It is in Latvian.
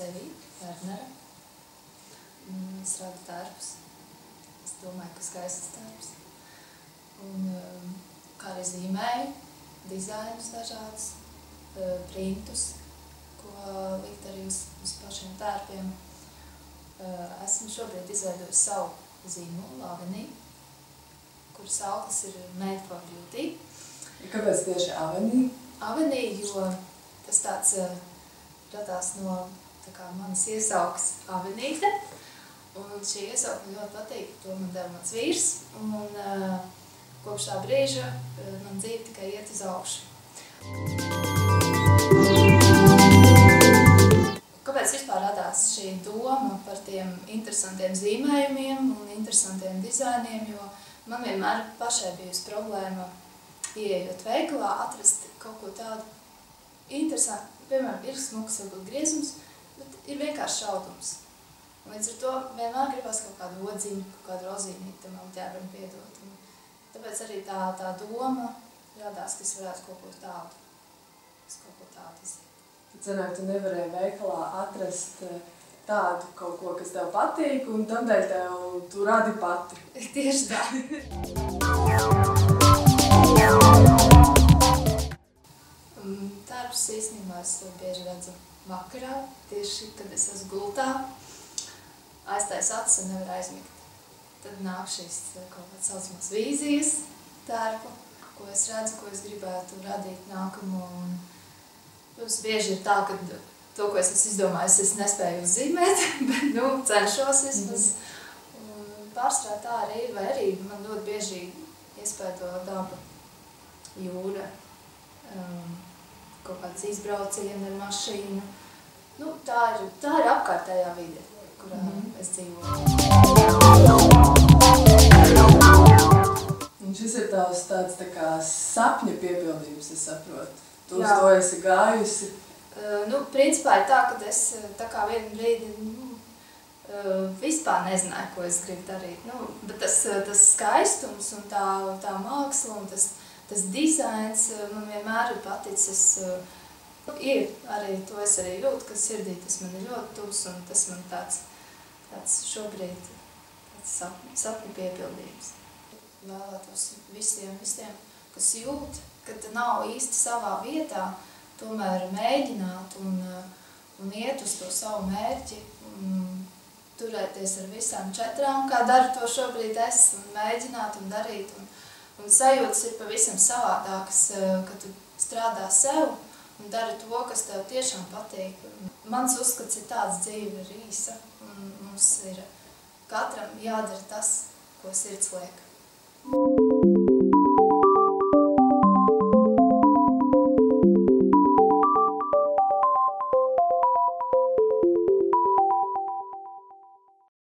Evī Vernere. Es radu tērpus. Es domāju, ka skaists tērps. Un kā arī zīmēju, dizainus dažādus, printus, ko likt arī uz pašiem tērpiem. Esmu šobrīd izveidojusi savu zīmolu, Avenī, kuras auklis ir Made for Beauty. Kāpēc tieši Avenī? Avenī, jo tas tāds radās no manas iesaukas Avenīte. Un šī iesauka ļoti patīk, to man deva mans vīrs. Un kopš tā brīža man dzīve tikai iet uz augšu. Kāpēc vispār radās šī doma par tiem interesantiem zīmējumiem un interesantiem dizainiem? Jo man vienmēr pašai bijusi problēma, ieejot veikalā, atrast kaut ko tādu interesantu. Piemēram, ir smuks, varbūt griezums, bet ir vienkārši šaudums. Līdz ar to vienmēr gribas kaut kādu odziņu, kaut kādu rozīnīti tam ķērbam piedot. Un tāpēc arī tā doma radās, ka es varētu kaut ko tādu izdarīt. Tad sanāk, tu nevarēji veikalā atrast tādu kaut ko, kas tev patīk, un tādēļ tu radi pati. Tieši tā. Tērpus īstenībā es bieži redzu vakarā, tieši kad es esmu gultā. Aiztais acis un nevar aizmigt. Tad nāk šīs kaut kāds saucamās vīzijas tērpu, ko es redzu, ko es gribētu radīt nākamo. Protams, bieži ir tā, ka to, ko es esmu izdomājis, es nespēju uzzīmēt, bet cenšos vismaz. Pārstrā tā arī ir, vai arī man ļoti bieži iespēto daba, jūra, kaut kāds izbraucieni ar mašīnu. Tā ir apkārtējā vide, kurā es dzīvoju. Un šis ir tavs tāds sapņu piepildījums, es saprotu. Tu uz to esi gājusi? Principā ir tā, ka es vienu brīdi vispār nezināju, ko es gribu darīt. Bet tas skaistums un tā māksla un tas dizains man vienmēr ir paticis. Ir arī, to es arī jūtu, ka sirdī tas man ir ļoti tuvs un tas man tāds šobrīd sapņu piepildījums. Vēlētos visiem, kas jūt, ka nav īsti savā vietā, tomēr mēģināt un iet uz to savu mērķi, turēties ar visām četrām, kā dara to šobrīd es, un mēģināt un darīt. Un sajūtas ir pavisam savādākas, ka tu strādā sev un dari to, kas tev tiešām patīk. Mans uzskats ir tāds, dzīve ir īsa, un mums ir katram jādara tas, ko sirds liek.